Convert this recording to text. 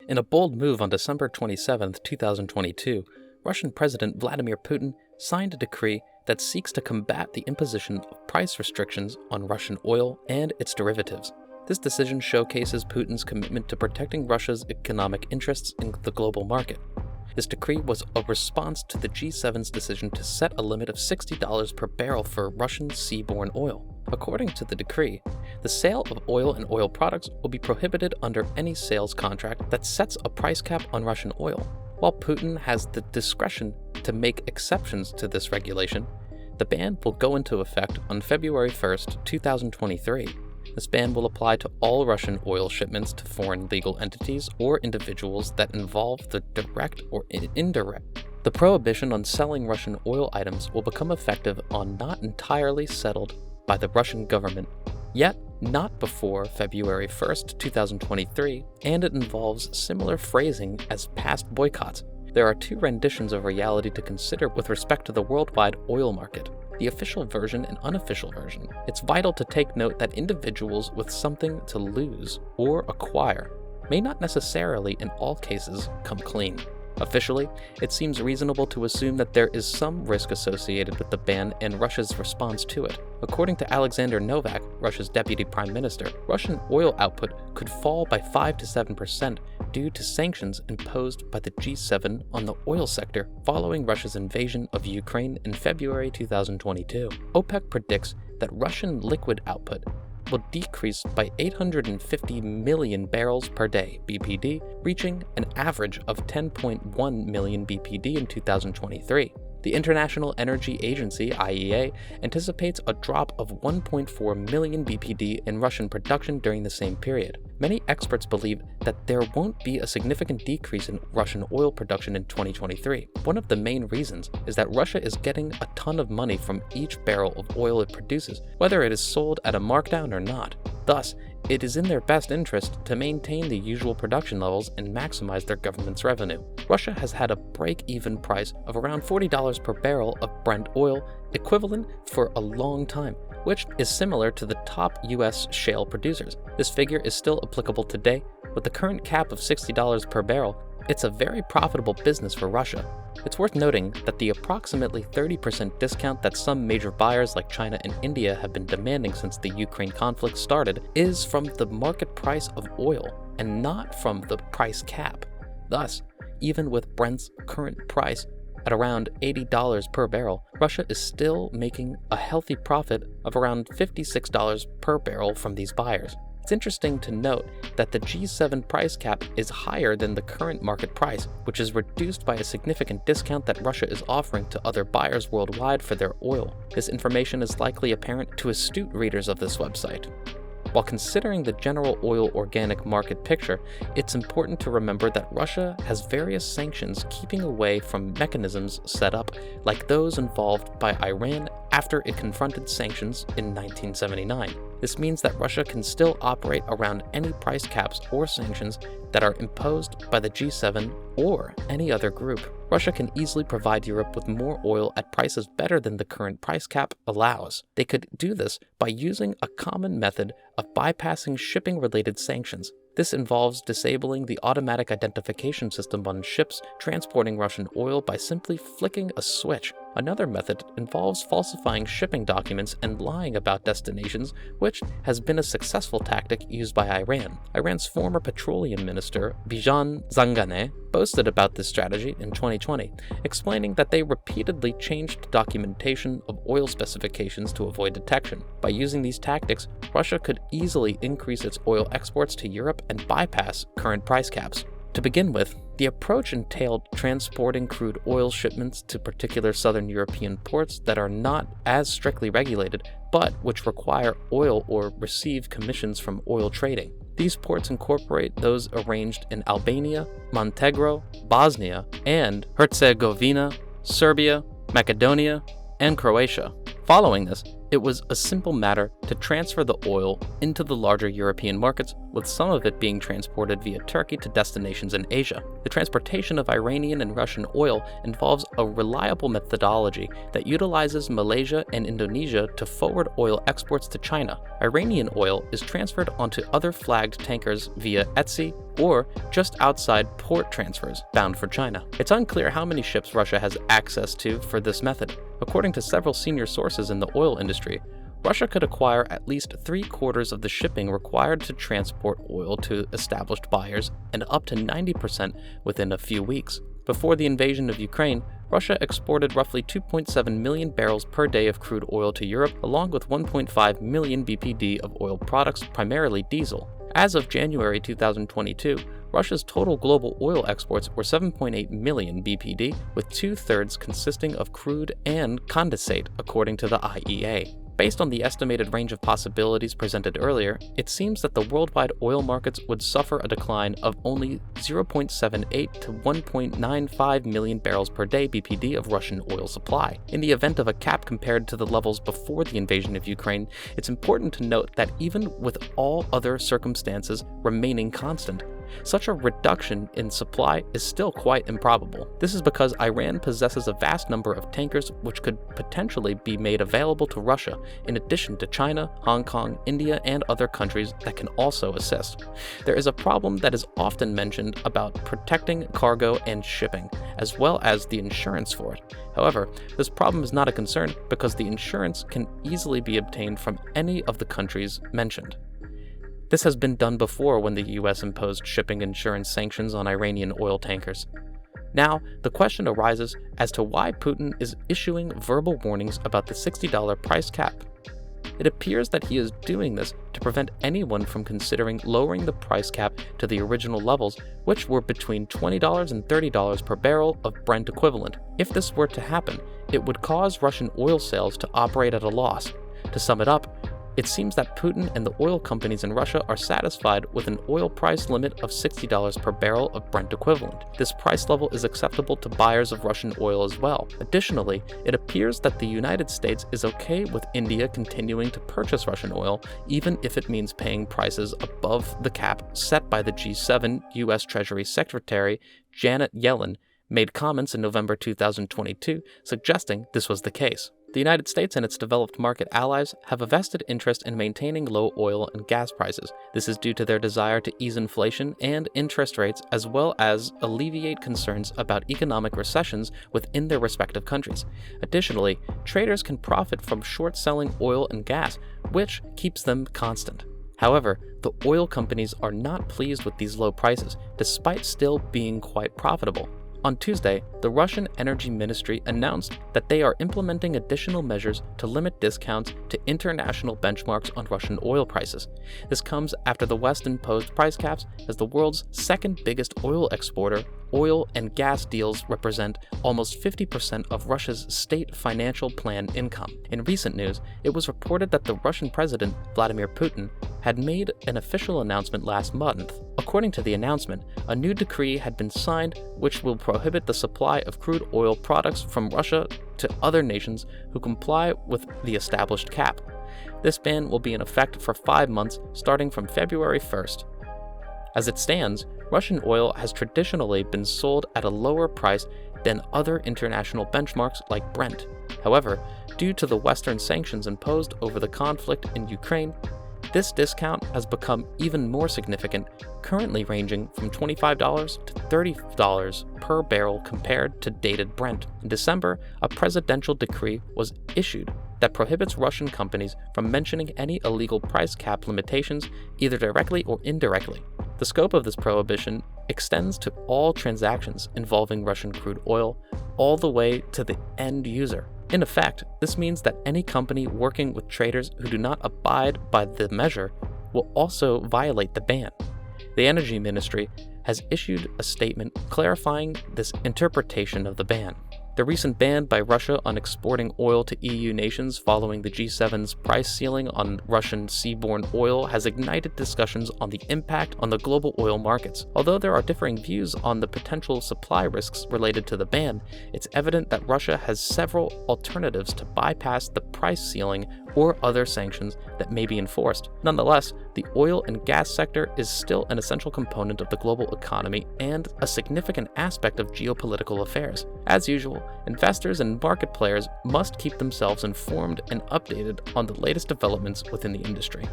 In a bold move on December 27, 2022, Russian President Vladimir Putin signed a decree that seeks to combat the imposition of price restrictions on Russian oil and its derivatives. This decision showcases Putin's commitment to protecting Russia's economic interests in the global market. This decree was a response to the G7's decision to set a limit of $60 per barrel for Russian seaborne oil. According to the decree, the sale of oil and oil products will be prohibited under any sales contract that sets a price cap on Russian oil. While Putin has the discretion to make exceptions to this regulation, the ban will go into effect on February 1, 2023. This ban will apply to all Russian oil shipments to foreign legal entities or individuals that involve the direct or indirect. The prohibition on selling Russian oil items will become effective on not entirely settled by the Russian government, yet not before February 1, 2023, and it involves similar phrasing as past boycotts. There are two renditions of reality to consider with respect to the worldwide oil market: the official version and unofficial version. It's vital to take note that individuals with something to lose or acquire may not necessarily in all cases come clean. Officially, it seems reasonable to assume that there is some risk associated with the ban and Russia's response to it. According to Alexander Novak, Russia's deputy prime minister, Russian oil output could fall by 5 to 7% due to sanctions imposed by the G7 on the oil sector following Russia's invasion of Ukraine in February 2022. OPEC predicts that Russian liquid output will decrease by 850 million barrels per day (BPD), reaching an average of 10.1 million BPD in 2023. The International Energy Agency (IEA) anticipates a drop of 1.4 million BPD in Russian production during the same period. Many experts believe that there won't be a significant decrease in Russian oil production in 2023. One of the main reasons is that Russia is getting a ton of money from each barrel of oil it produces, whether it is sold at a markdown or not. Thus, it is in their best interest to maintain the usual production levels and maximize their government's revenue. Russia has had a break-even price of around $40 per barrel of Brent oil equivalent for a long time, which is similar to the top US shale producers. This figure is still applicable today. With the current cap of $60 per barrel, it's a very profitable business for Russia. It's worth noting that the approximately 30% discount that some major buyers like China and India have been demanding since the Ukraine conflict started is from the market price of oil and not from the price cap. Thus, even with Brent's current price at around $80 per barrel, Russia is still making a healthy profit of around $56 per barrel from these buyers. It's interesting to note that the G7 price cap is higher than the current market price, which is reduced by a significant discount that Russia is offering to other buyers worldwide for their oil. This information is likely apparent to astute readers of this website. While considering the general oil organic market picture, it's important to remember that Russia has various sanctions keeping away from mechanisms set up like those involved by Iran after it confronted sanctions in 1979. This means that Russia can still operate around any price caps or sanctions that are imposed by the G7 or any other group. Russia can easily provide Europe with more oil at prices better than the current price cap allows. They could do this by using a common method of bypassing shipping-related sanctions. This involves disabling the automatic identification system on ships transporting Russian oil by simply flicking a switch. Another method involves falsifying shipping documents and lying about destinations, which has been a successful tactic used by Iran. Iran's former petroleum minister, Bijan Zanganeh, boasted about this strategy in 2020, explaining that they repeatedly changed documentation of oil specifications to avoid detection. By using these tactics, Russia could easily increase its oil exports to Europe and bypass current price caps. To begin with, the approach entailed transporting crude oil shipments to particular southern European ports that are not as strictly regulated, but which require oil or receive commissions from oil trading. These ports incorporate those arranged in Albania, Montenegro, Bosnia, and Herzegovina, Serbia, Macedonia, and Croatia. Following this, It was a simple matter to transfer the oil into the larger European markets, with some of it being transported via Turkey to destinations in Asia. The transportation of Iranian and Russian oil involves a reliable methodology that utilizes Malaysia and Indonesia to forward oil exports to China. Iranian oil is transferred onto other flagged tankers via Etsy or just outside port transfers bound for China. It's unclear how many ships Russia has access to for this method. According to several senior sources in the oil industry, Russia could acquire at least 3/4 of the shipping required to transport oil to established buyers and up to 90% within a few weeks. Before the invasion of Ukraine, Russia exported roughly 2.7 million barrels per day of crude oil to Europe, along with 1.5 million BPD of oil products, primarily diesel. As of January 2022, Russia's total global oil exports were 7.8 million BPD, with 2/3 consisting of crude and condensate, according to the IEA. Based on the estimated range of possibilities presented earlier, it seems that the worldwide oil markets would suffer a decline of only 0.78 to 1.95 million barrels per day BPD of Russian oil supply. In the event of a cap compared to the levels before the invasion of Ukraine, it's important to note that even with all other circumstances remaining constant, such a reduction in supply is still quite improbable. This is because Iran possesses a vast number of tankers which could potentially be made available to Russia, in addition to China, Hong Kong, India, and other countries that can also assist. There is a problem that is often mentioned about protecting cargo and shipping, as well as the insurance for it. However, this problem is not a concern because the insurance can easily be obtained from any of the countries mentioned. This has been done before when the US imposed shipping insurance sanctions on Iranian oil tankers. Now, the question arises as to why Putin is issuing verbal warnings about the $60 price cap. It appears that he is doing this to prevent anyone from considering lowering the price cap to the original levels, which were between $20 and $30 per barrel of Brent equivalent. If this were to happen, it would cause Russian oil sales to operate at a loss. To sum it up, it seems that Putin and the oil companies in Russia are satisfied with an oil price limit of $60 per barrel of Brent equivalent. This price level is acceptable to buyers of Russian oil as well. Additionally, it appears that the United States is okay with India continuing to purchase Russian oil, even if it means paying prices above the cap set by the G7. US Treasury Secretary Janet Yellen made comments in November 2022 suggesting this was the case. The United States and its developed market allies have a vested interest in maintaining low oil and gas prices. This is due to their desire to ease inflation and interest rates, as well as alleviate concerns about economic recessions within their respective countries. Additionally, traders can profit from short-selling oil and gas, which keeps them constant. However, the oil companies are not pleased with these low prices, despite still being quite profitable. On Tuesday, the Russian Energy Ministry announced that they are implementing additional measures to limit discounts to international benchmarks on Russian oil prices. This comes after the West imposed price caps. As the world's second biggest oil exporter, oil and gas deals represent almost 50% of Russia's state financial plan income. In recent news, it was reported that the Russian President Vladimir Putin had made an official announcement last month. According to the announcement, a new decree had been signed which will prohibit the supply of crude oil products from Russia to other nations who comply with the established cap. This ban will be in effect for 5 months, starting from February 1st. As it stands, Russian oil has traditionally been sold at a lower price than other international benchmarks like Brent. However, due to the Western sanctions imposed over the conflict in Ukraine, this discount has become even more significant, currently ranging from $25 to $30 per barrel compared to dated Brent. In December, a presidential decree was issued that prohibits Russian companies from mentioning any illegal price cap limitations, either directly or indirectly. The scope of this prohibition extends to all transactions involving Russian crude oil, all the way to the end user. In effect, this means that any company working with traders who do not abide by the measure will also violate the ban. The Energy Ministry has issued a statement clarifying this interpretation of the ban. The recent ban by Russia on exporting oil to EU nations following the G7's price ceiling on Russian seaborne oil has ignited discussions on the impact on the global oil markets. Although there are differing views on the potential supply risks related to the ban, it's evident that Russia has several alternatives to bypass the price ceiling or other sanctions that may be enforced. Nonetheless, the oil and gas sector is still an essential component of the global economy and a significant aspect of geopolitical affairs. As usual, investors and market players must keep themselves informed and updated on the latest developments within the industry.